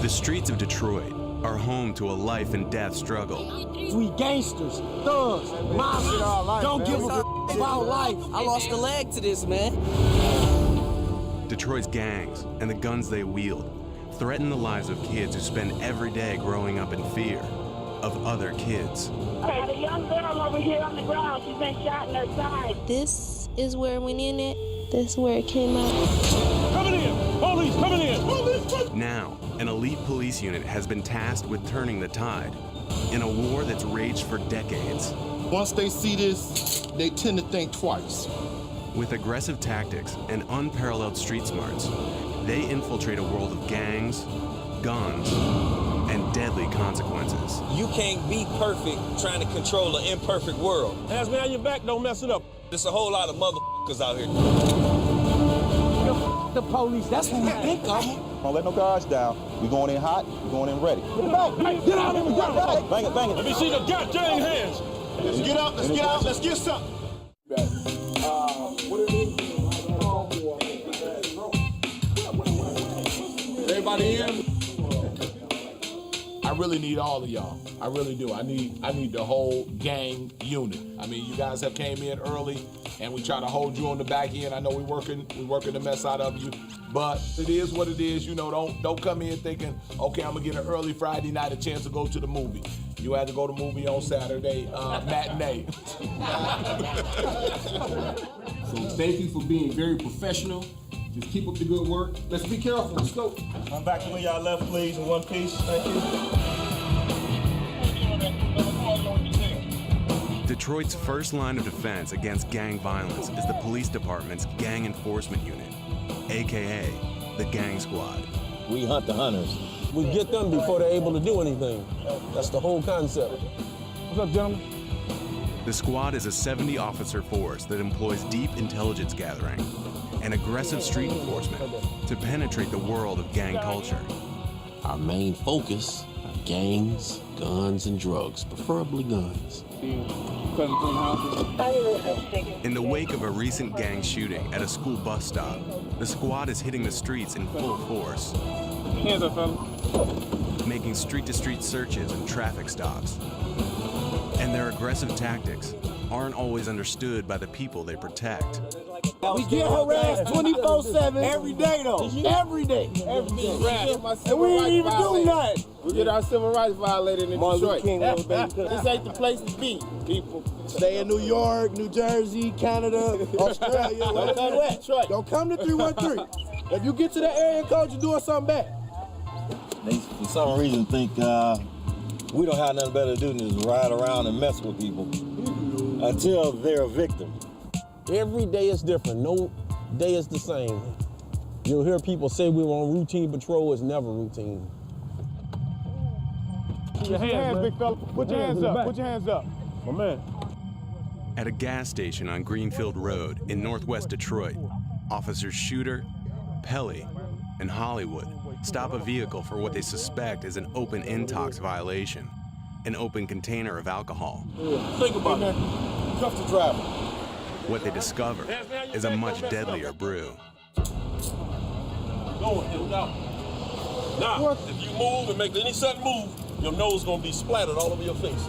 The streets of Detroit are home to a life and death struggle. We gangsters, thugs, mobsters, don't give a about life. I lost a leg to this, man. Detroit's gangs and the guns they wield threaten the lives of kids who spend every day growing up in fear of other kids. Okay, the young girl over here on the ground, she's been shot in her side. This is where we need it. This is where it came out. Coming in! Police, coming in! Police! Now, an elite police unit has been tasked with turning the tide in a war that's raged for decades. Once they see this, they tend to think twice. With aggressive tactics and unparalleled street smarts, they infiltrate a world of gangs, guns, and deadly consequences. You can't be perfect trying to control an imperfect world. Hands behind your back, don't mess it up. There's a whole lot of motherfuckers out here. The police, that's what we think of them. Don't let no guards down. We going in hot, we going in ready. Get back! Get out of here, get out! Bang it, bang it. Let me see the goddamn hands. Let's get out, let's get out, let's get something. Everybody in? I really need all of y'all. I really do. I need the whole gang unit. I mean, you guys have came in early and we try to hold you on the back end. I know we're working the mess out of you, but it is what it is. You know, don't come in thinking, okay, I'm gonna get an early Friday night a chance to go to the movie. You had to go to the movie on Saturday, matinee. So thank you for being very professional. Just keep up the good work. Let's be careful. Let's go. Come back to where y'all left, please, in one piece. Thank you. Detroit's first line of defense against gang violence is the police department's Gang Enforcement Unit, AKA the Gang Squad. We hunt the hunters. We get them before they're able to do anything. That's the whole concept. What's up, gentlemen? The squad is a 70-officer force that employs deep intelligence gathering and aggressive street enforcement to penetrate the world of gang culture. Our main focus, gangs, guns, and drugs, preferably guns. In the wake of a recent gang shooting at a school bus stop, the squad is hitting the streets in full force, Hands up, fella. making street-to-street searches and traffic stops. And their aggressive tactics aren't always understood by the people they protect. We get harassed 24/7 every day, though. Every day. And we ain't even do nothing. We get our civil rights violated in Detroit. This ain't the place to be, people. Stay in New York, New Jersey, Canada, Australia. Don't come to 313. If you get to that area code, you're doing something bad. They, for some reason, think we don't have nothing better to do than just ride around and mess with people until they're a victim. Every day is different. No day is the same. You'll hear people say we were on routine patrol. It's never routine. Put your hands, big fella. Put your hands up. Put your hands up. My man. At a gas station on Greenfield Road in northwest Detroit, officers Shooter, Pelly, and Hollywood stop a vehicle for what they suspect is an open intox violation, an open container of alcohol. Think about it. Cuff the driver. What they discover is a much deadlier brew. Going, out. Now, if you move and make any sudden move, your nose gonna be splattered all over your face.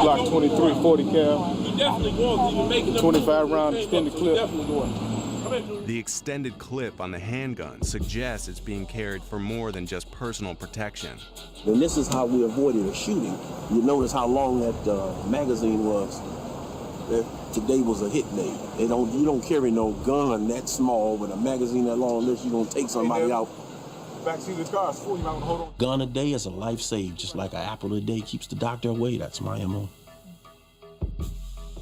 Glock 23, 40 cal. You definitely going, even making them 25 round extended clip. Definitely going. The extended clip on the handgun suggests it's being carried for more than just personal protection. And this is how we avoided a shooting. You notice how long that magazine was. Today was a hit day. You don't carry no gun that small with a magazine that long unless you're gonna take somebody out. Backseat of the car is full, you might want to hold on. Gun a day is a life saved, just like an apple a day keeps the doctor away. That's my MO.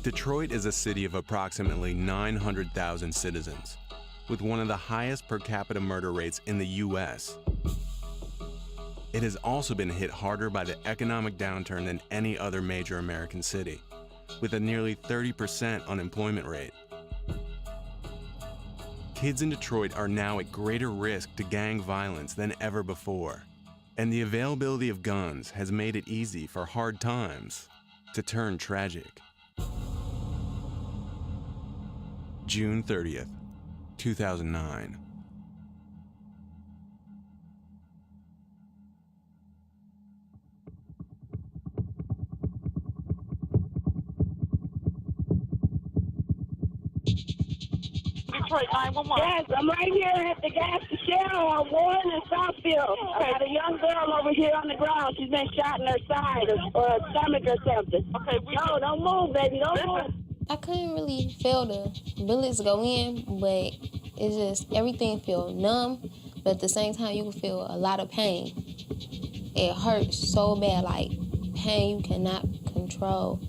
Detroit is a city of approximately 900,000 citizens, with one of the highest per capita murder rates in the U.S. It has also been hit harder by the economic downturn than any other major American city, with a nearly 30% unemployment rate. Kids in Detroit are now at greater risk to gang violence than ever before, and the availability of guns has made it easy for hard times to turn tragic. June 30th, 2009. Detroit 911. Yes, I'm right here at the gas station on Warren and Southfield. I got a young girl over here on the ground. She's been shot in her side or her stomach or something. Okay, no, don't move, baby. Don't move. I couldn't really feel the bullets go in, but it's just everything feel numb, but at the same time you can feel a lot of pain. It hurts so bad, like pain you cannot control.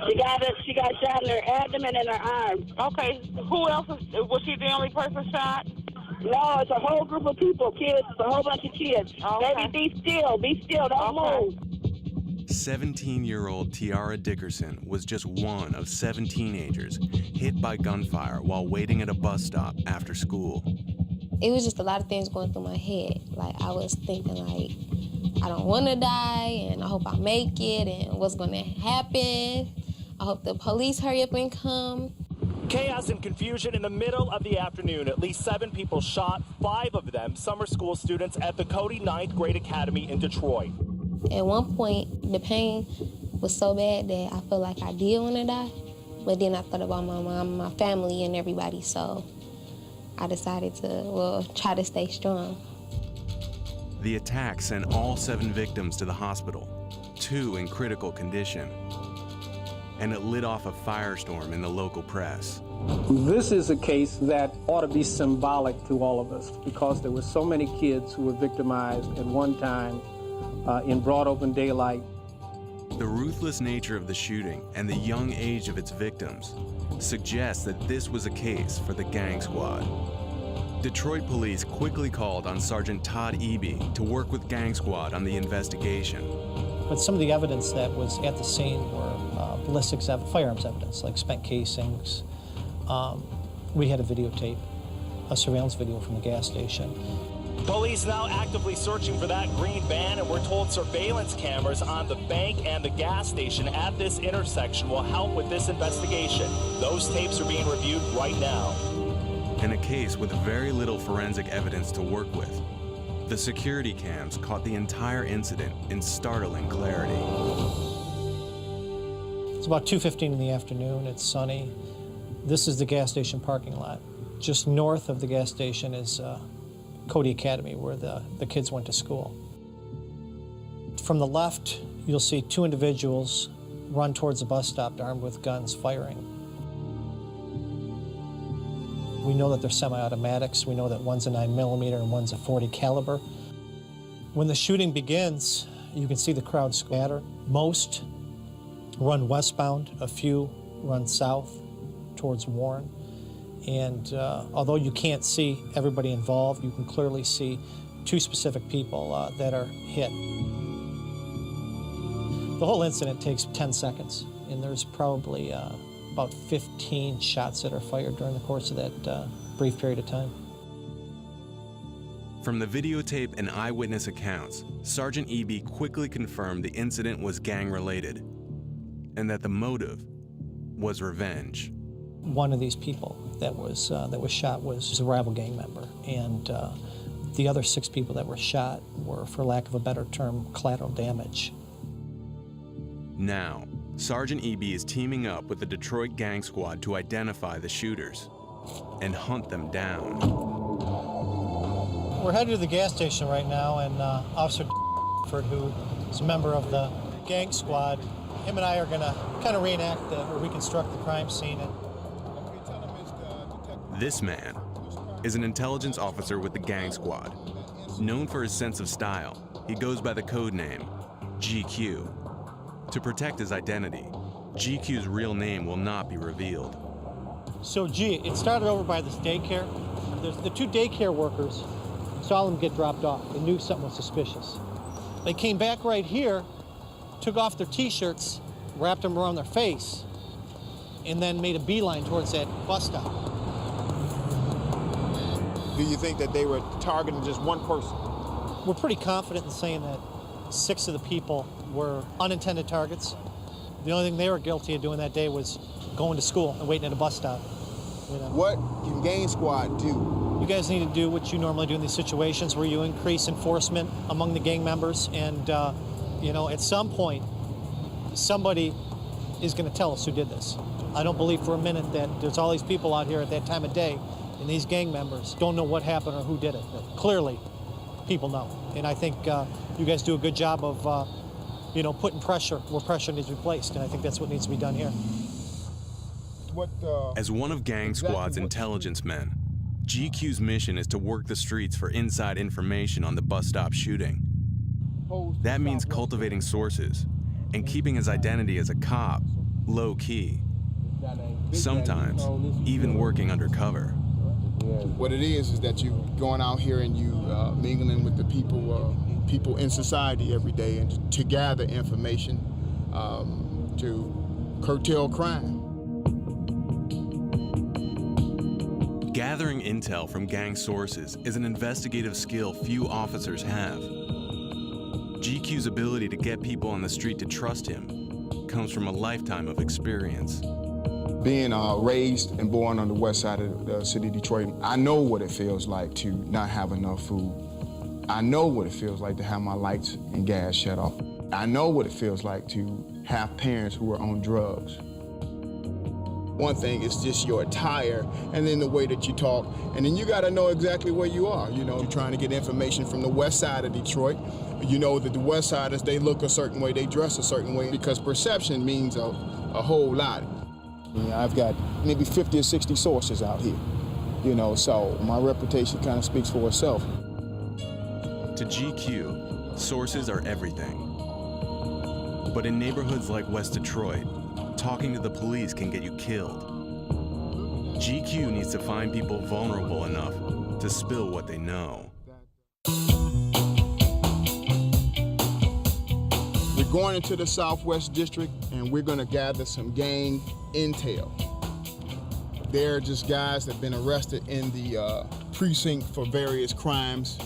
She got shot in her abdomen and her arm. Okay, who else was she the only person shot? No, it's a whole group of people, kids. It's a whole bunch of kids. Okay. Baby, be still, don't move. 17-year-old Tiara Dickerson was just one of 7 teenagers hit by gunfire while waiting at a bus stop after school. It was just a lot of things going through my head. Like, I was thinking, like, I don't want to die, and I hope I make it, and what's going to happen. I hope the police hurry up and come. Chaos and confusion in the middle of the afternoon. At least 7 people shot, 5 of them summer school students at the Cody 9th Grade Academy in Detroit. At one point, the pain was so bad that I felt like I did want to die. But then I thought about my mom, my family, and everybody, so I decided to, try to stay strong. The attack sent all 7 victims to the hospital, 2 in critical condition. And it lit off a firestorm in the local press. This is a case that ought to be symbolic to all of us because there were so many kids who were victimized at one time in broad open daylight. The ruthless nature of the shooting and the young age of its victims suggests that this was a case for the gang squad. Detroit police quickly called on Sergeant Todd Eby to work with Gang Squad on the investigation. But some of the evidence that was at the scene were ballistics firearms evidence, like spent casings. We had a videotape, a surveillance video from the gas station. Police now actively searching for that green van, and we're told surveillance cameras on the bank and the gas station at this intersection will help with this investigation. Those tapes are being reviewed right now. In a case with very little forensic evidence to work with, the security cams caught the entire incident in startling clarity. It's about 2:15 in the afternoon. It's sunny. This is the gas station parking lot. Just north of the gas station is Cody Academy, where the kids went to school. From the left, you'll see 2 individuals run towards the bus stop armed with guns firing. We know that they're semi-automatics. We know that one's a 9mm and one's a .40 caliber. When the shooting begins, you can see the crowd scatter. Most run westbound, a few run south towards Warren. And although you can't see everybody involved, you can clearly see 2 specific people that are hit. The whole incident takes 10 seconds, and there's probably about 15 shots that are fired during the course of that brief period of time. From the videotape and eyewitness accounts, Sergeant Eby quickly confirmed the incident was gang-related and that the motive was revenge. One of these people that was shot was a rival gang member, and the other 6 people that were shot were, for lack of a better term, collateral damage. Now, Sergeant Eby is teaming up with the Detroit Gang Squad to identify the shooters and hunt them down. We're headed to the gas station right now, and Officer who is a member of the gang squad, him and I are going to kind of reenact or reconstruct the crime scene. This man is an intelligence officer with the Gang Squad. Known for his sense of style, he goes by the code name GQ. To protect his identity, GQ's real name will not be revealed. So it started over by this daycare. The 2 daycare workers saw them get dropped off. They knew something was suspicious. They came back right here, took off their T-shirts, wrapped them around their face, and then made a beeline towards that bus stop. Do you think that they were targeting just one person? We're pretty confident in saying that 6 of the people were unintended targets. The only thing they were guilty of doing that day was going to school and waiting at a bus stop. You know? What can Gang Squad do? You guys need to do what you normally do in these situations where you increase enforcement among the gang members, and at some point, somebody is going to tell us who did this. I don't believe for a minute that there's all these people out here at that time of day and these gang members don't know what happened or who did it. But clearly, people know. And I think you guys do a good job of, putting pressure where pressure needs to be placed, and I think that's what needs to be done here. As one of Gang Squad's intelligence men, GQ's mission is to work the streets for inside information on the bus stop shooting. That means cultivating sources and keeping his identity as a cop low-key. Sometimes even working undercover. What it is that you going out here and you mingling with the people in society every day, and to gather information to curtail crime. Gathering intel from gang sources is an investigative skill few officers have. GQ's ability to get people on the street to trust him comes from a lifetime of experience. Being raised and born on the west side of the city of Detroit, I know what it feels like to not have enough food. I know what it feels like to have my lights and gas shut off. I know what it feels like to have parents who are on drugs. One thing is just your attire and then the way that you talk, and then you gotta know exactly where you are. You're trying to get information from the west side of Detroit. You know that the west siders, they look a certain way, they dress a certain way, because perception means a whole lot. I've got maybe 50 or 60 sources out here, so my reputation kind of speaks for itself. To GQ, sources are everything. But in neighborhoods like West Detroit, talking to the police can get you killed. GQ needs to find people vulnerable enough to spill what they know. We're going into the Southwest District, and we're going to gather some gang intel. They're just guys that have been arrested in the precinct for various crimes,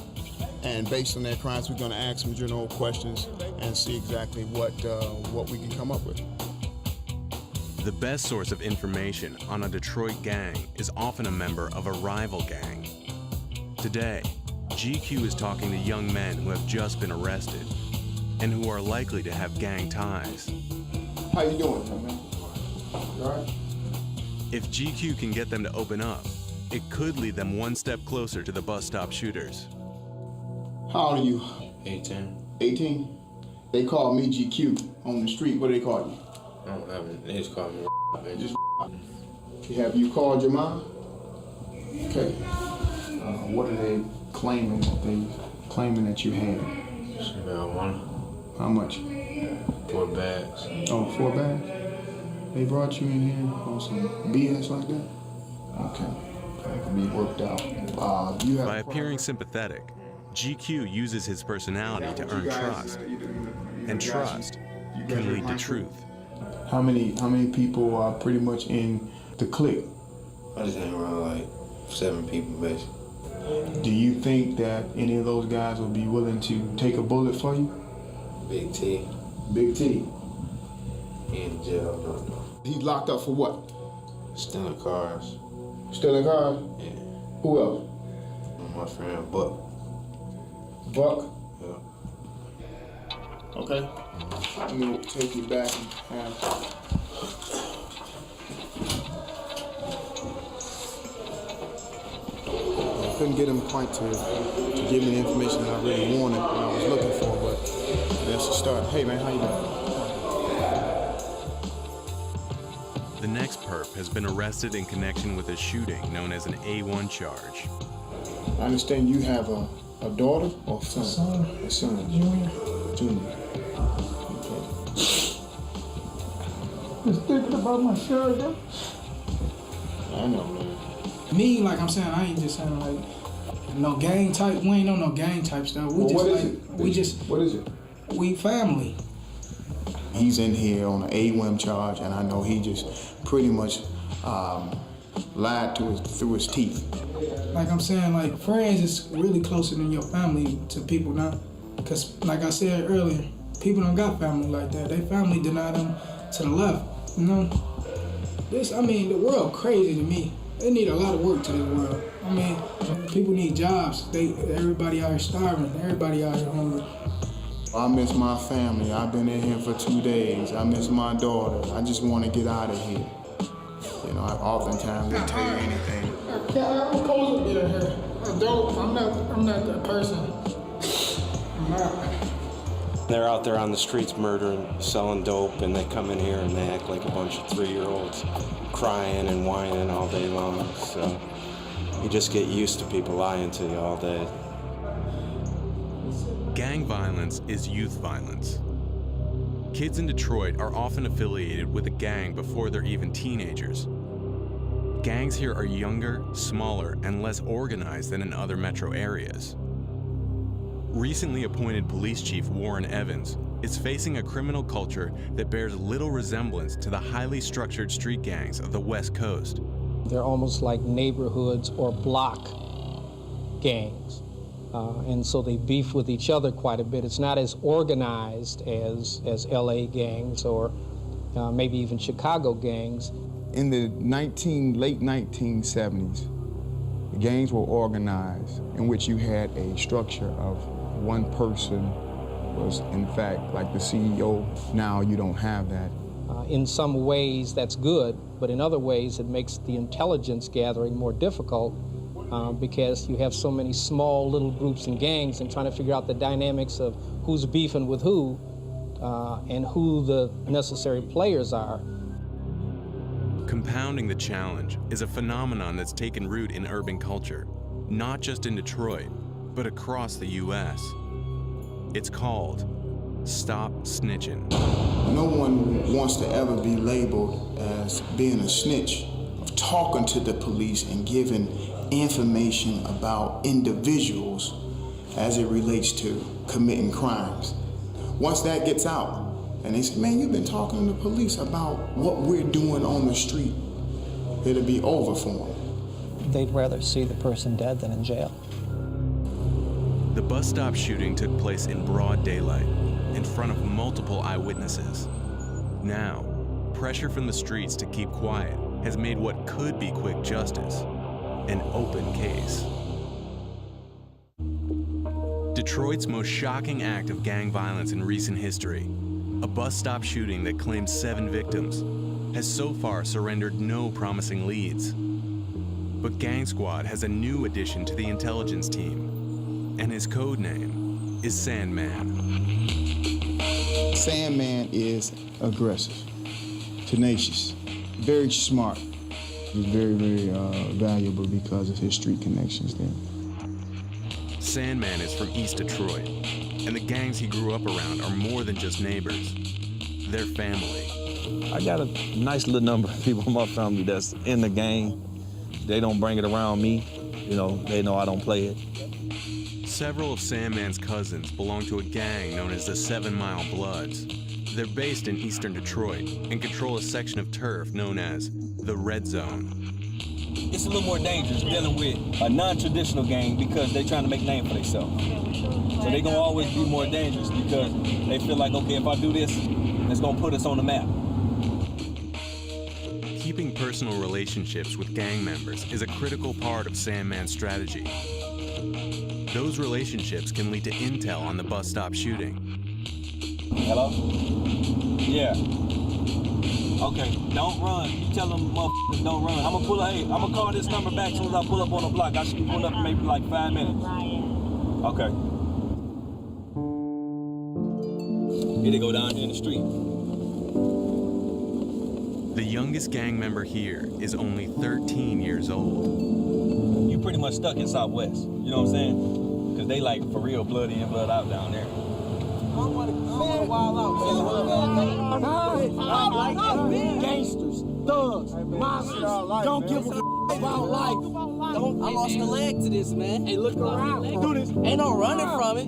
and based on their crimes, we're going to ask some general questions and see exactly what we can come up with. The best source of information on a Detroit gang is often a member of a rival gang. Today, GQ is talking to young men who have just been arrested and who are likely to have gang ties. How you doing, man? You all right? If GQ can get them to open up, it could lead them one step closer to the bus stop shooters. How old are you? 18. 18? They call me GQ on the street. What do they call you? I don't have it. They just call me Just have you called your mom? Okay. What are they claiming that you had? Marijuana. How much? 4 bags. Oh, 4 bags? They brought you in here on some BS like that? Okay. That can be worked out. By appearing sympathetic, GQ uses his personality to earn trust. And trust can lead to truth. How many people are pretty much in the clique? I just hang around like 7 people, basically. Do you think that any of those guys would be willing to take a bullet for you? Big T. Big T? He in jail, no. He's locked up for what? Stealing cars. Stealing cars? Yeah. Who else? My friend Buck. Buck? Yeah. Okay. I'm gonna take you back and have... I couldn't get him quite to give me the information that I really wanted and I was looking for, but that's the start. Hey man, how you doing? The next perp has been arrested in connection with a shooting known as an A1 charge. I understand you have a daughter or son? A son. Junior. Just thinking about my children. I know, man. Me, like I'm saying, I ain't just saying like no gang type. We ain't on no gang type stuff. We What is it? We family. He's in here on an AWIM charge, and I know he just pretty much lied through his teeth. Like I'm saying, like friends is really closer than your family to people now. Cause like I said earlier, people don't got family like that. They family deny them to the left. You know, the world crazy to me. They need a lot of work to this world. I mean, people need jobs. Everybody out here starving. Everybody out here hungry. I miss my family. I've been in here for 2 days. I miss my daughter. I just want to get out of here. You know, oftentimes they tell you anything Yeah, I'm cool with being here. I'm not that person. I'm not. They're out there on the streets murdering, selling dope, and they come in here and they act like a bunch of 3-year-olds crying and whining all day long. So you just get used to people lying to you all day. Gang violence is youth violence. Kids in Detroit are often affiliated with a gang before they're even teenagers. Gangs here are younger, smaller, and less organized than in other metro areas. Recently appointed Police Chief Warren Evans is facing a criminal culture that bears little resemblance to the highly structured street gangs of the West Coast. They're almost like neighborhoods or block gangs. And so they beef with each other quite a bit. It's not as organized as LA gangs or maybe even Chicago gangs. In the late 1970s, the gangs were organized in which you had a structure of one person was in fact like the CEO. Now you don't have that. In some ways that's good, but in other ways it makes the intelligence gathering more difficult because you have so many small little groups and gangs and trying to figure out the dynamics of who's beefing with who and who the necessary players are. Compounding the challenge is a phenomenon that's taken root in urban culture, not just in Detroit, but across the U.S. It's called Stop Snitching. No one wants to ever be labeled as being a snitch, of talking to the police and giving information about individuals as it relates to committing crimes. Once that gets out, and they say, man, you've been talking to the police about what we're doing on the street, it'll be over for them. They'd rather see the person dead than in jail. The bus stop shooting took place in broad daylight, in front of multiple eyewitnesses. Now, pressure from the streets to keep quiet has made what could be quick justice an open case. Detroit's most shocking act of gang violence in recent history, a bus stop shooting that claimed 7 victims, has so far surrendered no promising leads. But Gang Squad has a new addition to the intelligence team, and his code name is Sandman. Sandman is aggressive, tenacious, very smart. He's very, very valuable because of his street connections there. Sandman is from East Detroit, and the gangs he grew up around are more than just neighbors. They're family. I got a nice little number of people in my family that's in the gang. They don't bring it around me. You know, they know I don't play it. Several of Sandman's cousins belong to a gang known as the 7 Mile Bloods. They're based in eastern Detroit and control a section of turf known as the Red Zone. It's a little more dangerous dealing with a non-traditional gang because they're trying to make a name for themselves. So they're gonna always be more dangerous because they feel like, okay, if I do this, it's gonna put us on the map. Keeping personal relationships with gang members is a critical part of Sandman's strategy. Those relationships can lead to intel on the bus stop shooting. Hello? Yeah. Okay, don't run. You tell them motherfuckers don't run. I'm gonna call this number back as soon as I pull up on the block. I should be pulling up in maybe like 5 minutes. Okay. Here they go down here in the street. The youngest gang member here is only 13 years old. You pretty much stuck in Southwest. You know what I'm saying? Because they like for real bloody and blood out down there. Gangsters, thugs, monsters, don't give a about life. I lost a leg to this, man. Hey, look around. Do this. Ain't no running from it.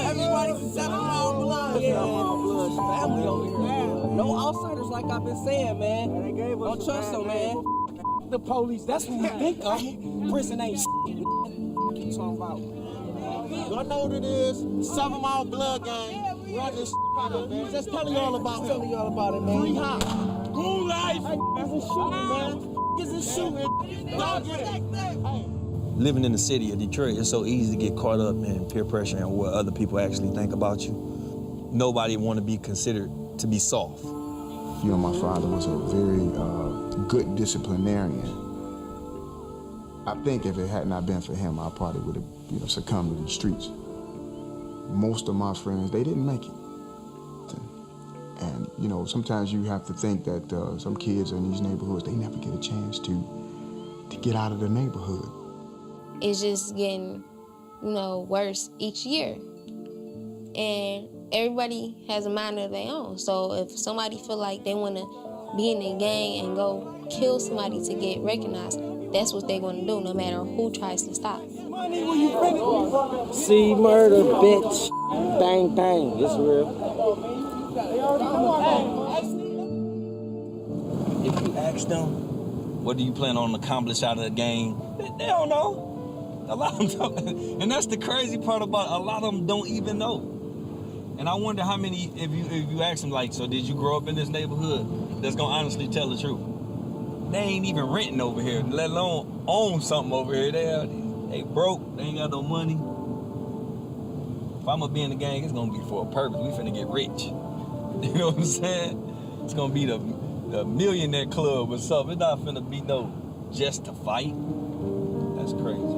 Everybody's 7 Mile Blood. Yeah. Family over here. No outsiders like I've been saying, man. Don't trust them, man. The police, that's what we think of. Prison ain't shit. What you talking about? I know what it is. 7 Mile Blood Gang. Run this man. Just telling y'all about it. Telling y'all about it, man. Free hop. Good life. Isn't shooting, man. Isn't shooting. Don't get it. Living in the city of Detroit, it's so easy to get caught up in peer pressure and what other people actually think about you. Nobody want to be considered to be soft. You know, my father was a very good disciplinarian. I think if it had not been for him, I probably would have, succumbed to the streets. Most of my friends, they didn't make it. And, sometimes you have to think that some kids in these neighborhoods, they never get a chance to get out of the neighborhood. It's just getting, worse each year. And everybody has a mind of their own. So if somebody feel like they want to be in a gang and go kill somebody to get recognized, that's what they're going to do, no matter who tries to stop. See murder, bitch. Bang, bang. It's real. If you ask them, what do you plan on accomplish out of the game? They don't know. A lot of them don't. And that's the crazy part about a lot of them don't even know. And I wonder how many, if you ask them, like, so did you grow up in this neighborhood, that's gonna honestly tell the truth. They ain't even renting over here, let alone own something over here. They broke, they ain't got no money. If I'm gonna be in the gang, it's gonna be for a purpose. We finna get rich. You know what I'm saying? It's gonna be the millionaire club or something. It's not finna be no just to fight. That's crazy.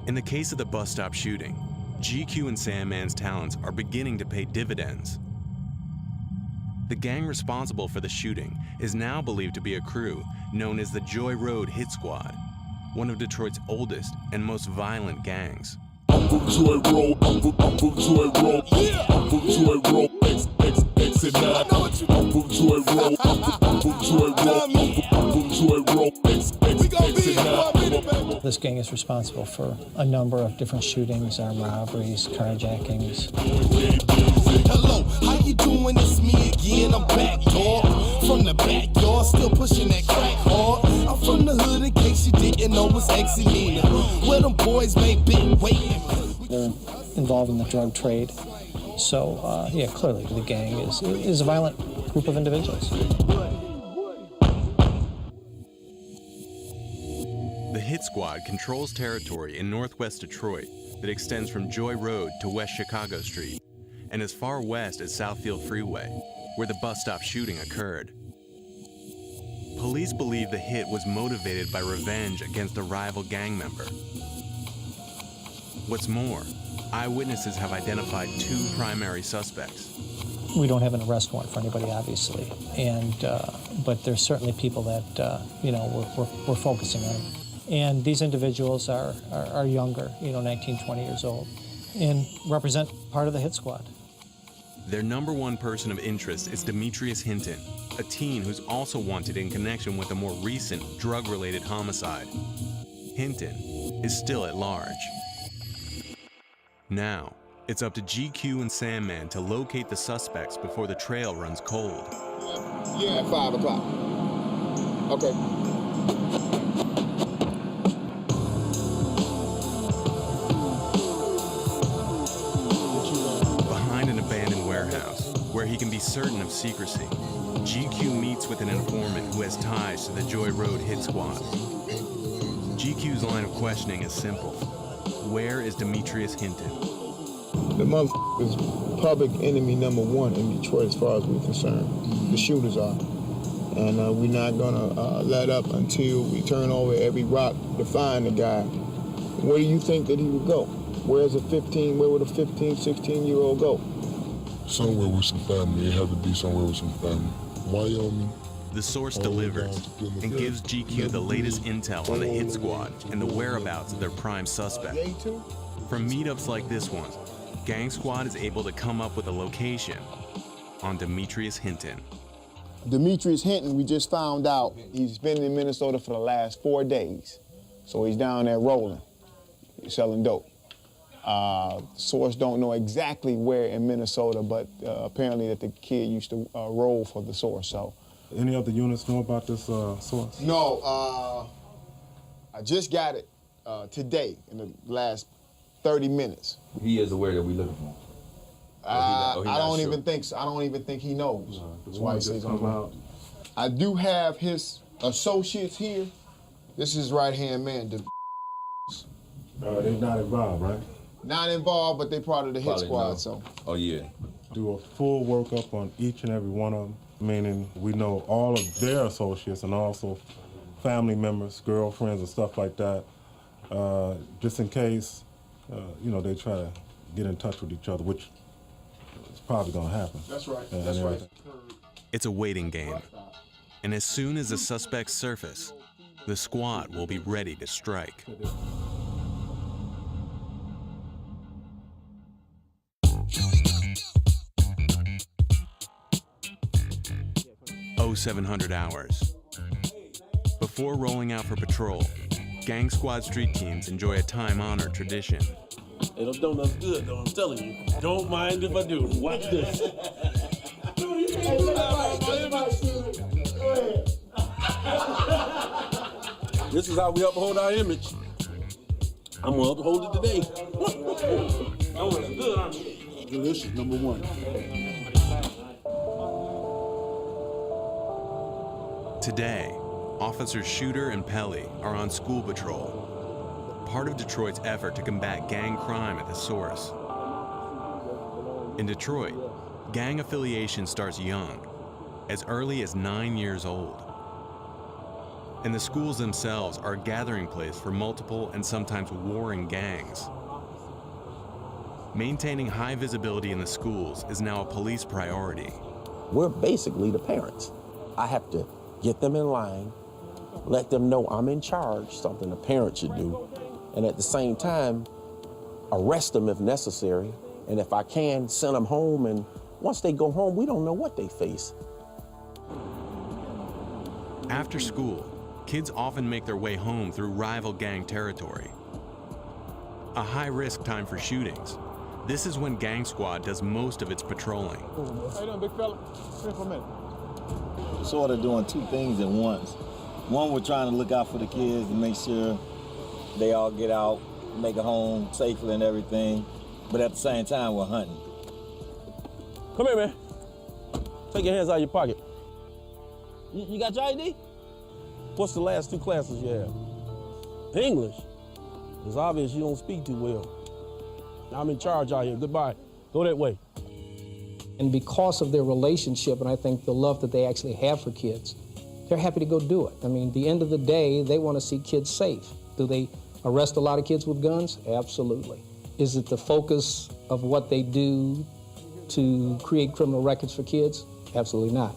In the case of the bus stop shooting, GQ and Sandman's talents are beginning to pay dividends. The gang responsible for the shooting is now believed to be a crew known as the Joy Road Hit Squad, one of Detroit's oldest and most violent gangs. Joy Road, Joy Road, Joy Road, exit 9. Joy Road, Joy Road, exit 9. This gang is responsible for a number of different shootings, armed robberies, carjackings. Hello, how you doing? It's me again. I'm back, dog. From the backyard, still pushing that crack hard. I'm from the hood in case you didn't know it's Excelina. Where them boys made big weight. They're involved in the drug trade. So, clearly the gang is a violent group of individuals. The Hit Squad controls territory in northwest Detroit that extends from Joy Road to West Chicago Street and as far west as Southfield Freeway, where the bus stop shooting occurred. Police believe the hit was motivated by revenge against a rival gang member. What's more, eyewitnesses have identified two primary suspects. We don't have an arrest warrant for anybody, obviously, but there's certainly people that we're focusing on. And these individuals are younger, 19, 20 years old, and represent part of the Hit Squad. Their number one person of interest is Demetrius Hinton, a teen who's also wanted in connection with a more recent drug-related homicide. Hinton is still at large. Now, it's up to GQ and Sandman to locate the suspects before the trail runs cold. Yeah, at 5 o'clock. Okay. Behind an abandoned warehouse, where he can be certain of secrecy, GQ meets with an informant who has ties to the Joy Road Hit Squad. GQ's line of questioning is simple. Where is Demetrius Hinton? The motherfucker is public enemy number one in Detroit as far as we're concerned. The shooters are. And we're not gonna let up until we turn over every rock to find the guy. Where do you think that he would go? Where would a 15, 16-year-old go? Somewhere with some family. It had to be somewhere with some family. Wyoming. The source delivers and gives GQ the latest intel on the Hit Squad and the whereabouts of their prime suspect. From meetups like this one, Gang Squad is able to come up with a location on Demetrius Hinton. Demetrius Hinton, we just found out he's been in Minnesota for the last 4 days. So he's down there rolling, selling dope. Source don't know exactly where in Minnesota, but apparently that the kid used to roll for the source. So. Any other units know about this source? No, I just got it today in the last 30 minutes. He is aware that we're looking for him. I don't even think so. I don't even think he knows. That's why he says out. I do have his associates here. This is right-hand man. They're not involved, right? Not involved, but they're part of the Hit Squad, so. Oh, yeah. do a full workup on each and every one of them, meaning we know all of their associates and also family members, girlfriends, and stuff like that, just in case, they try to get in touch with each other, which is probably going to happen. That's right. That's right. It's a waiting game, and as soon as the suspects surface, the squad will be ready to strike. 0700 hours. Before rolling out for patrol, Gang Squad street teams enjoy a time-honored tradition. Hey, those donuts good, though, I'm telling you. Don't mind if I do. Watch this. This is how we uphold our image. I'm gonna uphold it today. Donuts good, aren't you? Delicious, number one. Today, Officers Shooter and Pelly are on school patrol, part of Detroit's effort to combat gang crime at the source. In Detroit, gang affiliation starts young, as early as 9 years old. And the schools themselves are a gathering place for multiple and sometimes warring gangs. Maintaining high visibility in the schools is now a police priority. We're basically the parents. I have to get them in line, let them know I'm in charge, something a parent should do, and at the same time, arrest them if necessary, and if I can, send them home, and once they go home, we don't know what they face. After school, kids often make their way home through rival gang territory. A high-risk time for shootings. This is when Gang Squad does most of its patrolling. How you doing, big fella? Here for a minute. Sort of doing two things at once. One, we're trying to look out for the kids and make sure they all get out, make it home safely and everything. But at the same time, we're hunting. Come here, man. Take your hands out of your pocket. You got your ID? What's the last 2 classes you have? English. It's obvious you don't speak too well. I'm in charge out here. Goodbye. Go that way. And because of their relationship, and I think the love that they actually have for kids, they're happy to go do it. I mean, at the end of the day, they want to see kids safe. Do they arrest a lot of kids with guns? Absolutely. Is it the focus of what they do to create criminal records for kids? Absolutely not.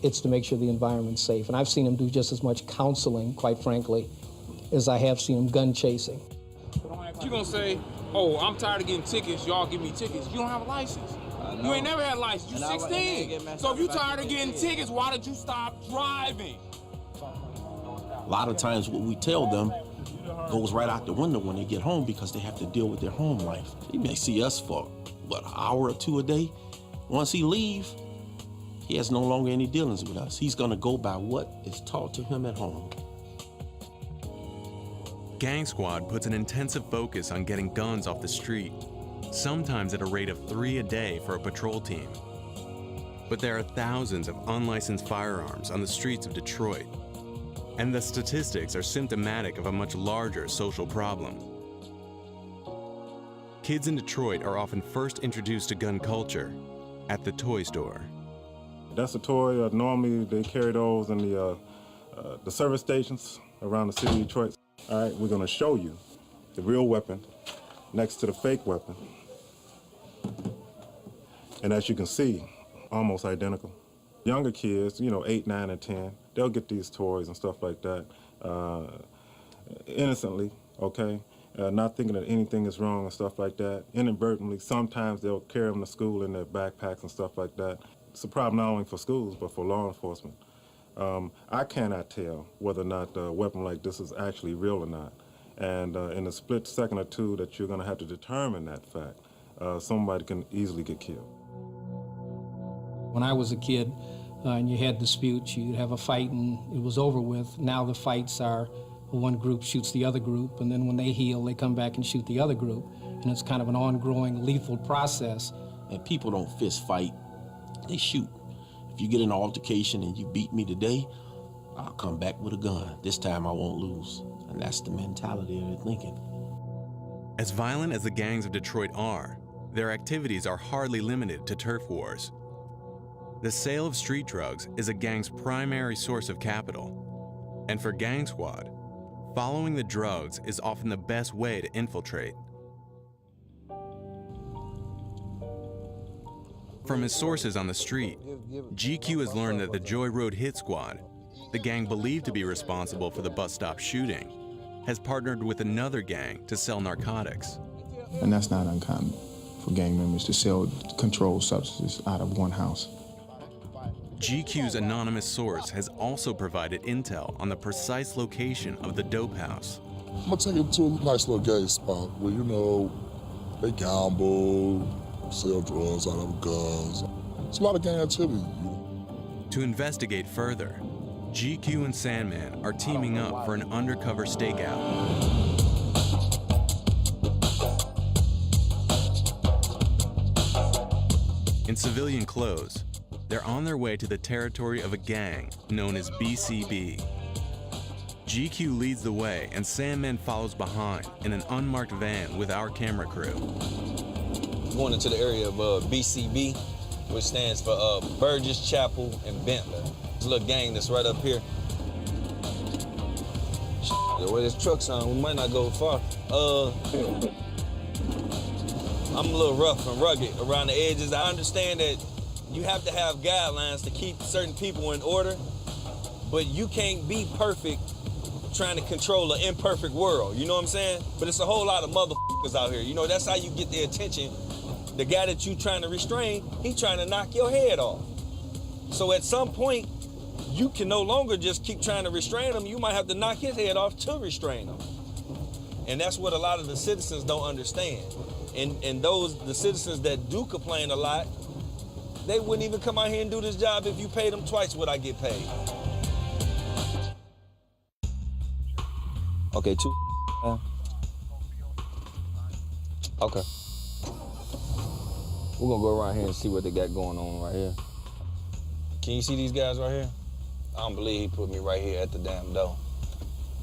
It's to make sure the environment's safe. And I've seen them do just as much counseling, quite frankly, as I have seen them gun chasing. You're gonna say, oh, I'm tired of getting tickets, y'all give me tickets. You don't have a license. You ain't never had a license, you 16. So if you tired of getting tickets, why did you stop driving? A lot of times what we tell them goes right out the window when they get home because they have to deal with their home life. He may see us for, what, an hour or 2 a day? Once he leaves, he has no longer any dealings with us. He's gonna go by what is taught to him at home. Gang Squad puts an intensive focus on getting guns off the street, sometimes at a rate of 3 a day for a patrol team. But there are thousands of unlicensed firearms on the streets of Detroit, and the statistics are symptomatic of a much larger social problem. Kids in Detroit are often first introduced to gun culture at the toy store. That's a toy. Normally they carry those in the service stations around the city of Detroit. All right, we're gonna show you the real weapon next to the fake weapon. And as you can see, almost identical. Younger kids, 8, 9, and 10, they'll get these toys and stuff like that innocently, okay? Not thinking that anything is wrong and stuff like that. Inadvertently, sometimes they'll carry them to school in their backpacks and stuff like that. It's a problem not only for schools, but for law enforcement. I cannot tell whether or not a weapon like this is actually real or not. And in a split second or two that you're gonna have to determine that fact, somebody can easily get killed. When I was a kid and you had disputes, you'd have a fight and it was over with. Now the fights are one group shoots the other group, and then when they heal, they come back and shoot the other group. And it's kind of an ongoing lethal process. And people don't fist fight, they shoot. If you get in an altercation and you beat me today, I'll come back with a gun. This time I won't lose. And that's the mentality they're thinking. As violent as the gangs of Detroit are, their activities are hardly limited to turf wars. The sale of street drugs is a gang's primary source of capital, and for Gang Squad, following the drugs is often the best way to infiltrate. From his sources on the street, GQ has learned that the Joy Road Hit Squad, the gang believed to be responsible for the bus stop shooting, has partnered with another gang to sell narcotics. And that's not uncommon for gang members to sell controlled substances out of one house. GQ's anonymous source has also provided intel on the precise location of the dope house. I'm gonna take him to a nice little gay spot where, you know, they gamble, sell drugs out of guns. It's a lot of gang activity. To investigate further, GQ and Sandman are teaming up for an undercover stakeout. In civilian clothes, they're on their way to the territory of a gang known as BCB. GQ leads the way and Sandman follows behind in an unmarked van with our camera crew. Going into the area of BCB, which stands for Burgess, Chapel, and Bentley. There's a little gang that's right up here. The way this truck's on, we might not go far. I'm a little rough and rugged around the edges. I understand that you have to have guidelines to keep certain people in order, but you can't be perfect trying to control an imperfect world, you know what I'm saying? But it's a whole lot of motherfuckers out here. You know, that's how you get the attention. The guy that you trying to restrain, he trying to knock your head off. So at some point, you can no longer just keep trying to restrain him. You might have to knock his head off to restrain him. And that's what a lot of the citizens don't understand. And the citizens that do complain a lot, they wouldn't even come out here and do this job if you paid them twice what I get paid. Okay, two. Okay. We're gonna go around here and see what they got going on right here. Can you see these guys right here? I don't believe he put me right here at the damn door.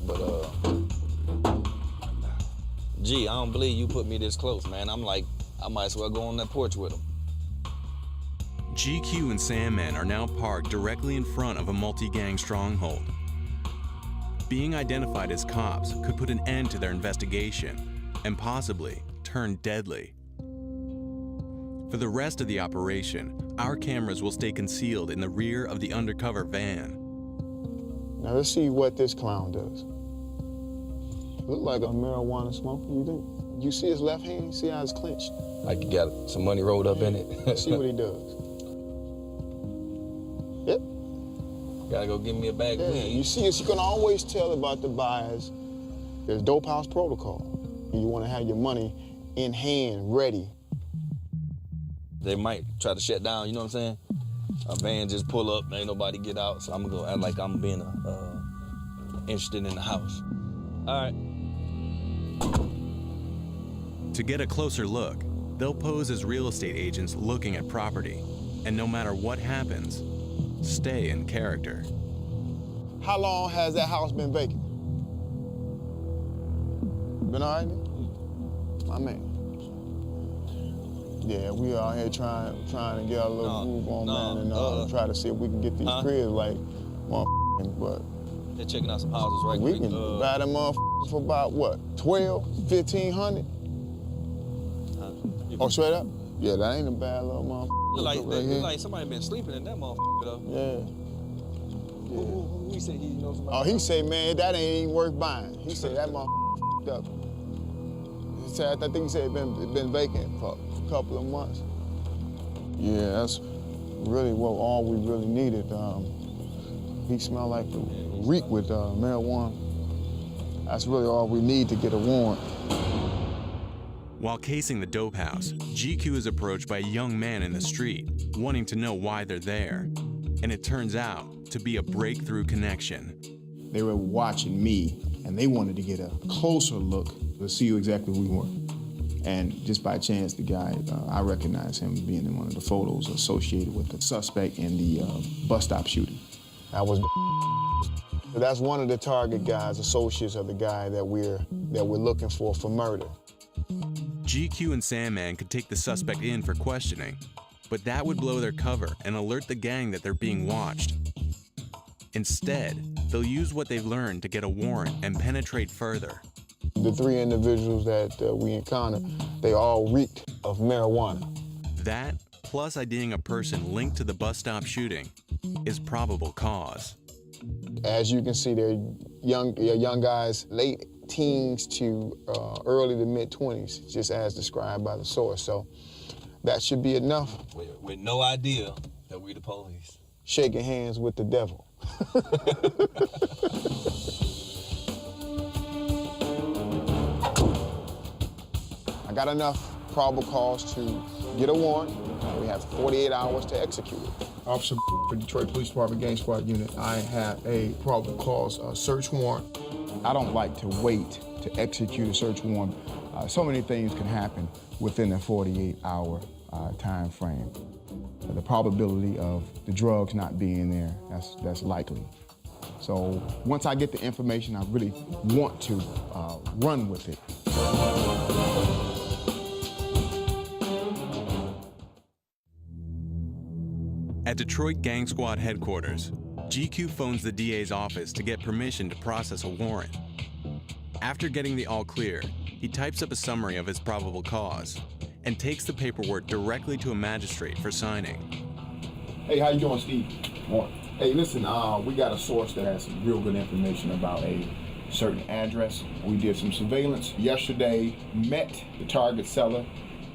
But gee, I don't believe you put me this close, man. I'm like, I might as well go on that porch with him. GQ and Sandman are now parked directly in front of a multi-gang stronghold. Being identified as cops could put an end to their investigation and possibly turn deadly. For the rest of the operation, our cameras will stay concealed in the rear of the undercover van. Now let's see what this clown does. Look like a marijuana smoker, you think? You see his left hand? See how it's clenched? Like you got some money rolled up in it. See what he does. Yep. Gotta go give me a bag of weed. You see, you can always tell about the buyers. There's dope house protocol. You want to have your money in hand, ready. They might try to shut down, you know what I'm saying? A van just pull up, ain't nobody get out, so I'm gonna go act like I'm being interested in the house. All right. To get a closer look, they'll pose as real estate agents looking at property, and no matter what happens, stay in character. How long has that house been vacant? Been all right? My man. Yeah, we out here trying to get a little move on, man, and try to see if we can get these cribs like but they're checking out some houses right we quick. can buy them for about what, 12, 1,500? Oh, straight up? Yeah, that ain't a bad little motherfucker. Look like somebody been sleeping in that motherfucker though. Yeah. Who he said he knows somebody? Oh, he say, man, that ain't even worth buying. He said that motherfucker up. He said, I think he said it been vacant for a couple of months. Yeah, that's really all we really needed. He smelled like the reek with marijuana. That's really all we need to get a warrant. While casing the dope house, GQ is approached by a young man in the street, wanting to know why they're there. And it turns out to be a breakthrough connection. They were watching me, and they wanted to get a closer look to see who exactly we were. And just by chance, the guy, I recognized him being in one of the photos associated with the suspect in the bus stop shooting. That's one of the target guys, associates of the guy that we're looking for murder. GQ and Sandman could take the suspect in for questioning, but that would blow their cover and alert the gang that they're being watched. Instead, they'll use what they've learned to get a warrant and penetrate further. The 3 individuals that we encountered, they all reeked of marijuana. That, plus IDing a person linked to the bus stop shooting, is probable cause. As you can see, they're young guys, late teens to early to mid-20s, just as described by the source. So that should be enough. With no idea that we the police. Shaking hands with the devil. I got enough probable cause to get a warrant. We have 48 hours to execute it. Officer for Detroit Police Department Gang Squad Unit, I have a probable cause search warrant. I don't like to wait to execute a search warrant. So many things can happen within a 48-hour time frame. The probability of the drugs not being there, that's likely. So once I get the information, I really want to run with it. At Detroit Gang Squad headquarters, GQ phones the DA's office to get permission to process a warrant. After getting the all clear, he types up a summary of his probable cause and takes the paperwork directly to a magistrate for signing. Hey, how you doing, Steve? Morning. Hey, listen, we got a source that has some real good information about a certain address. We did some surveillance yesterday, met the target seller.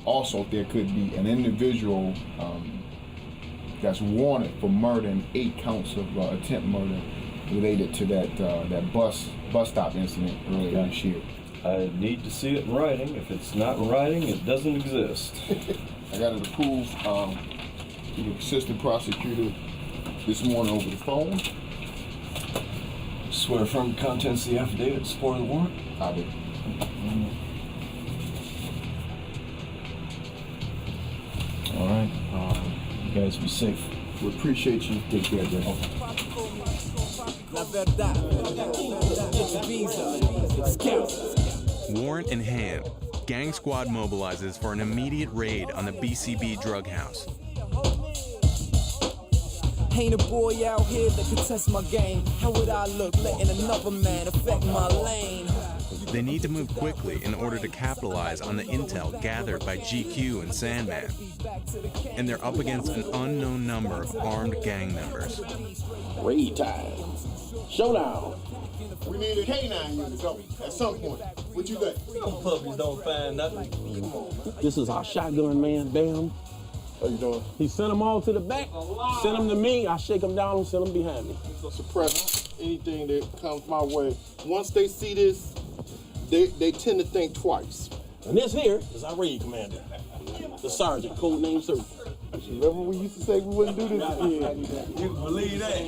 Also, there could be an individual that's wanted for murder and 8 counts of attempt murder related to that bus stop incident earlier this year. I need to see it in writing. If it's not in writing, it doesn't exist. I got it approved to the assistant prosecutor this morning over the phone. Swear affirm the contents of the affidavit in support of the warrant? I do. All right. You guys be safe. We appreciate you. Take care, Jay. Warrant in hand, Gang Squad mobilizes for an immediate raid on the BCB drug house. Ain't a boy out here that can test my game. How would I look letting another man affect my lane? They need to move quickly in order to capitalize on the intel gathered by GQ and Sandman. And they're up against an unknown number of armed gang members. Raid time. Showdown. We need a K9 unit, though, at some point. What you think? Them puppies don't find nothing. This is our shotgun man, Bam. How you doing? He sent them all to the back, send them to me, I shake them down and send them behind me. Suppress anything that comes my way. Once they see this, they tend to think twice. And this here is our raid commander, the sergeant, code name Sir. Remember we used to say we wouldn't do this again? You can believe that.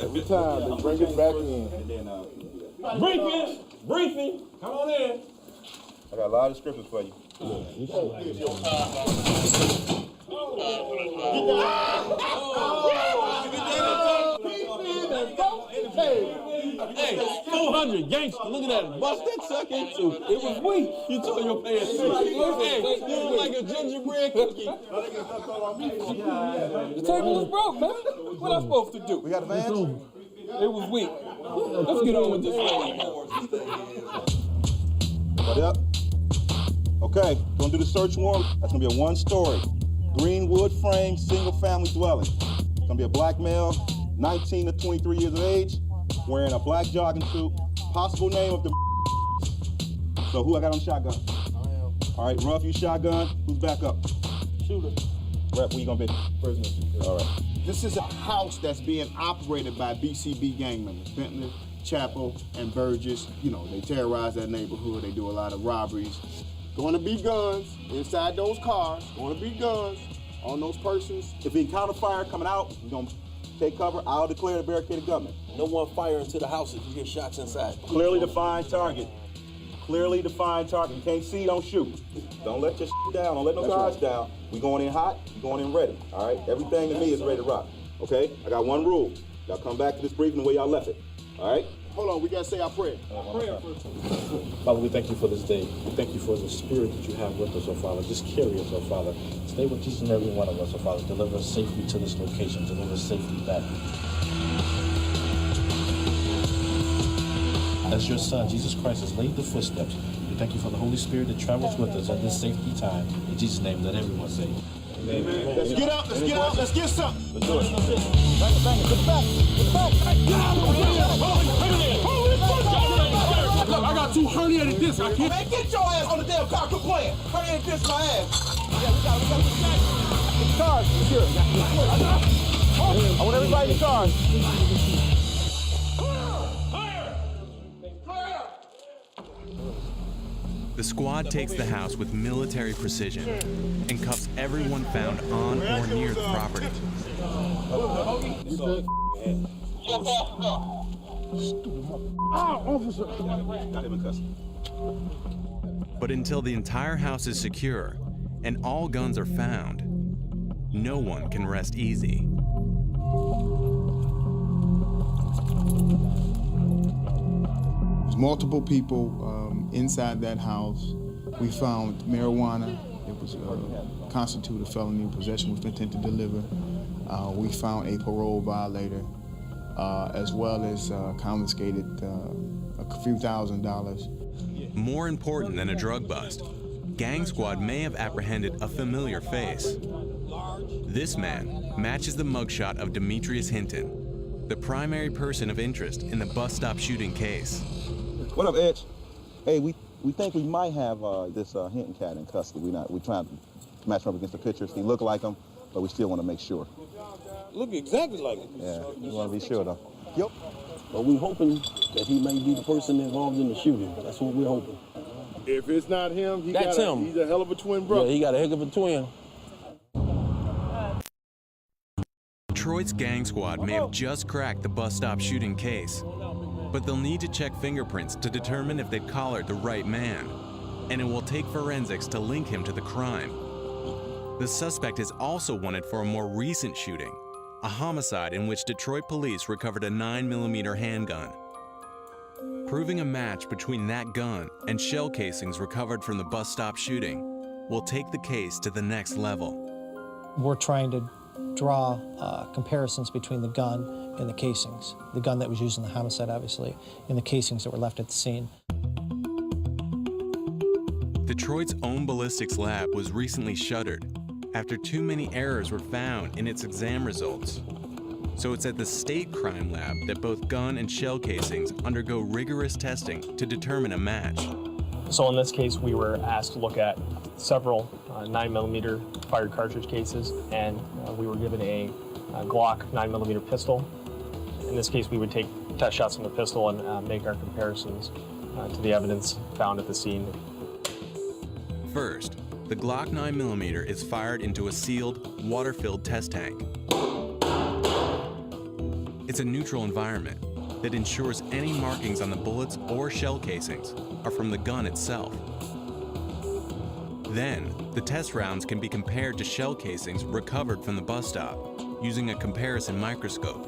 Every time, they bring it back in. Briefing, come on in. I got a lot of scriptures for you. Hey, 400 gangster, look at that. Bust that sucker into. It was weak. You tore your pants. Hey, you look like a gingerbread cookie. The table is broke, man. What am I supposed to do? We got a van? It was weak. Let's get on with this thing. What up? Okay, gonna do the search warrant. That's gonna be a 1-story, greenwood frame, single family dwelling. It's gonna be a black male, 19 to 23 years of age, wearing a black jogging suit. Possible name of the So who I got on shotgun? All right, Ruff, you shotgun. Who's back up? Shooter. Rep, where you gonna be? Prisoner. All right. This is a house that's being operated by BCB gang members, Bentley, Chapel, and Burgess. You know, they terrorize that neighborhood. They do a lot of robberies. Going to be guns inside those cars. Going to be guns on those persons. If we encounter fire coming out, we're gonna take cover. I'll declare the barricaded government. No one fire into the house if you hear shots inside. Clearly defined target. Clearly defined target. You can't see, don't shoot. Don't let your down. Don't let no guards down. We going in hot. We going in ready. All right. Everything to me is ready to rock. Okay. I got one rule. Y'all come back to this briefing the way y'all left it. All right. Hold on, we gotta say our prayer. Father, we thank you for this day. We thank you for the spirit that you have with us, oh Father. Just carry us, oh Father. Stay with each and every one of us, oh Father. Deliver us safely to this location. Deliver us safely back. As your Son, Jesus Christ, has laid the footsteps, we thank you for the Holy Spirit that travels with us at this safety time. In Jesus' name, let everyone say amen. Let's get out, let's get out, let's get something. Let's do it. Bang it, to the back, to the back. Look, I got 2 herniated discs. I can't. Man, get your ass on the damn car. Quit playing. Herniated discs my ass. Yeah, we got the cars. Here. I want everybody in the cars. The squad takes the house with military precision and cuffs everyone found on or near the property. Officer. Not even cussing. But until the entire house is secure and all guns are found, no one can rest easy. There's multiple people inside that house. We found marijuana. It was constituted felony possession with intent to deliver. We found a parole violator, as well as confiscated a few $1,000s. More important than a drug bust, Gang Squad may have apprehended a familiar face. This man matches the mugshot of Demetrius Hinton, the primary person of interest in the bus stop shooting case. What up, Edge? Hey, we think we might have this Hinton cat in custody. We're trying to match him up against the pictures. He look like him, but we still want to make sure. Look exactly like him. Yeah, we want to be sure though. Yep. But we're hoping that he may be the person involved in the shooting. That's what we're hoping. If it's not him, he's a hell of a twin brother. Yeah, he got a heck of a twin. Detroit's Gang Squad may have just cracked the bus stop shooting case, but they'll need to check fingerprints to determine if they've collared the right man, and it will take forensics to link him to the crime. The suspect is also wanted for a more recent shooting, a homicide in which Detroit police recovered a 9mm handgun. Proving a match between that gun and shell casings recovered from the bus stop shooting will take the case to the next level. We're trying to draw comparisons between the gun and the casings. The gun that was used in the homicide, obviously, and the casings that were left at the scene. Detroit's own ballistics lab was recently shuttered after too many errors were found in its exam results. So it's at the state crime lab that both gun and shell casings undergo rigorous testing to determine a match. So in this case, we were asked to look at several 9mm fired cartridge cases, and we were given a Glock 9mm pistol. In this case, we would take test shots from the pistol and make our comparisons to the evidence found at the scene. First, the Glock 9mm is fired into a sealed, water-filled test tank. It's a neutral environment that ensures any markings on the bullets or shell casings are from the gun itself. Then, the test rounds can be compared to shell casings recovered from the bus stop using a comparison microscope.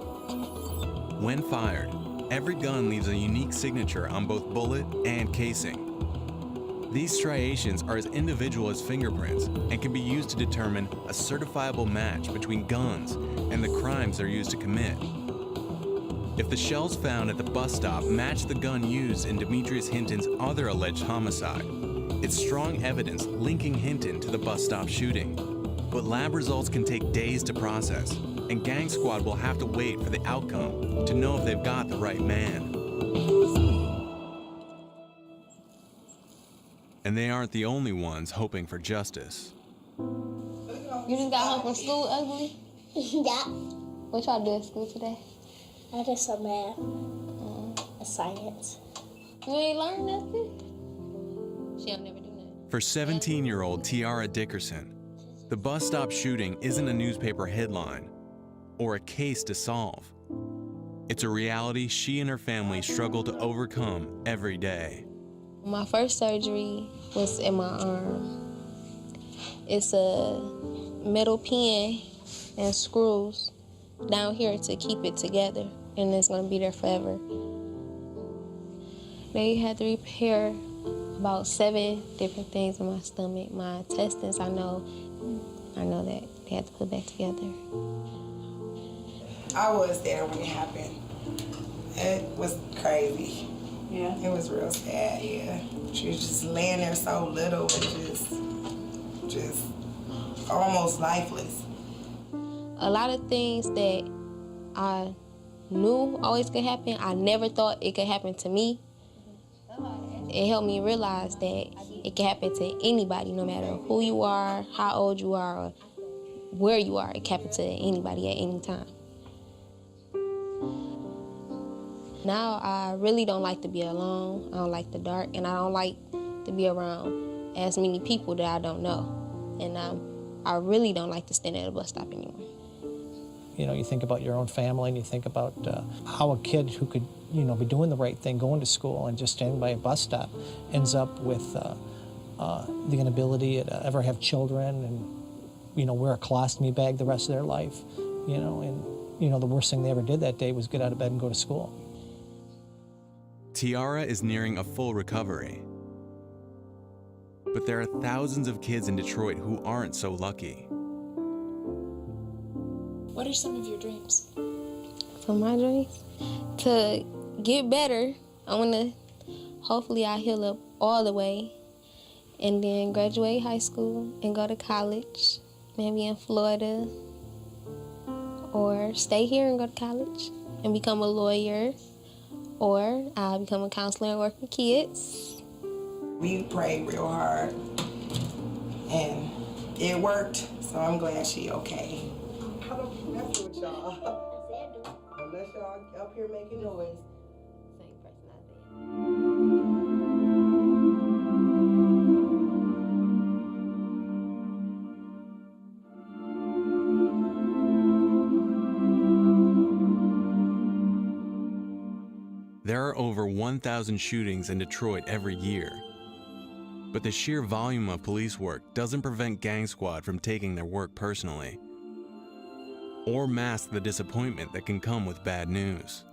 When fired, every gun leaves a unique signature on both bullet and casing. These striations are as individual as fingerprints and can be used to determine a certifiable match between guns and the crimes they're used to commit. If the shells found at the bus stop match the gun used in Demetrius Hinton's other alleged homicide, it's strong evidence linking Hinton to the bus stop shooting. But lab results can take days to process, and Gang Squad will have to wait for the outcome to know if they've got the right man. And they aren't the only ones hoping for justice. You just got home from school, Ugly? Yeah. What y'all do at school today? I did some math, science. You ain't learned nothing? She'll never do that. For 17-year-old Tiara Dickerson, the bus stop shooting isn't a newspaper headline or a case to solve. It's a reality she and her family struggle to overcome every day. My first surgery was in my arm. It's a metal pin and screws down here to keep it together, and it's gonna be there forever. They had to repair about 7 different things in my stomach. My intestines, I know that they had to put back together. I was there when it happened. It was crazy. Yeah. It was real sad, yeah. She was just laying there so little and just almost lifeless. A lot of things that I knew always could happen, I never thought it could happen to me. It helped me realize that it can happen to anybody, no matter who you are, how old you are, or where you are. It can happen to anybody at any time. Now I really don't like to be alone. I don't like the dark, and I don't like to be around as many people that I don't know. And I really don't like to stand at a bus stop anymore. You know, you think about your own family, and you think about how a kid who could, you know, be doing the right thing, going to school, and just standing by a bus stop, ends up with the inability to ever have children, and, you know, wear a colostomy bag the rest of their life. You know, and, you know, the worst thing they ever did that day was get out of bed and go to school. Tiara is nearing a full recovery. But there are thousands of kids in Detroit who aren't so lucky. What are some of your dreams? For my dreams? To get better. Hopefully I heal up all the way and then graduate high school and go to college, maybe in Florida, or stay here and go to college and become a lawyer, or I'll become a counselor and work with kids. We prayed real hard and it worked, so I'm glad she okay. I don't mess with y'all. Unless y'all up here making noise. There are over 1,000 shootings in Detroit every year. But the sheer volume of police work doesn't prevent Gang Squad from taking their work personally, or mask the disappointment that can come with bad news.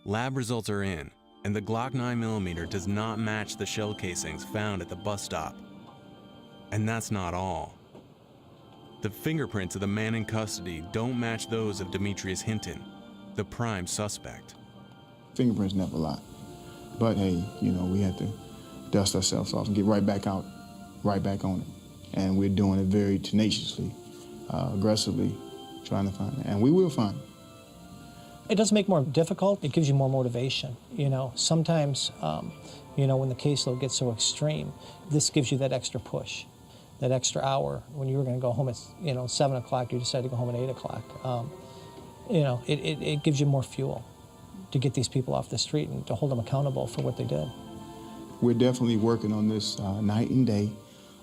Lab results are in, and the Glock 9mm does not match the shell casings found at the bus stop. And that's not all. The fingerprints of the man in custody don't match those of Demetrius Hinton, the prime suspect. Fingerprints never lie. But hey, you know, we had to dust ourselves off and get right back out, right back on it. And we're doing it very tenaciously, aggressively, trying to find it. And we will find it. It does make it more difficult. It gives you more motivation. You know, sometimes, you know, when the caseload gets so extreme, this gives you that extra push, that extra hour. When you were going to go home at, you know, 7 o'clock, you decided to go home at 8 o'clock. You know, it gives you more fuel to get these people off the street and to hold them accountable for what they did. We're definitely working on this night and day.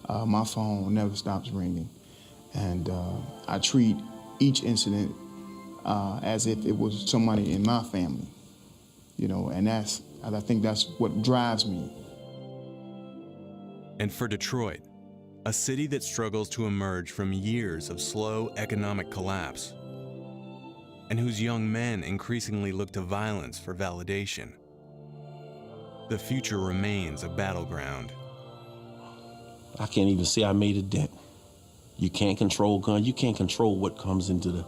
My phone never stops ringing. And I treat each incident as if it was somebody in my family, you know, and I think that's what drives me. And for Detroit, a city that struggles to emerge from years of slow economic collapse, and whose young men increasingly look to violence for validation, the future remains a battleground. I can't even say I made a dent. You can't control guns. You can't control what comes into the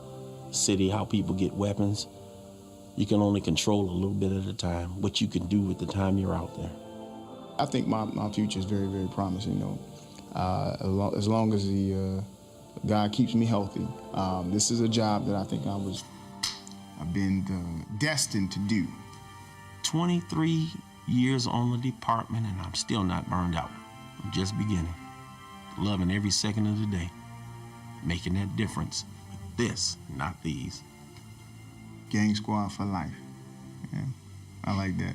city, how people get weapons. You can only control a little bit at a time, what you can do with the time you're out there. I think my future is very, very promising, you know. As long as God keeps me healthy. This is a job that I think I've been destined to do. 23 years on the department and I'm still not burned out. I'm just beginning. Loving every second of the day. Making that difference with this, not these. Gang Squad for life. Yeah, I like that.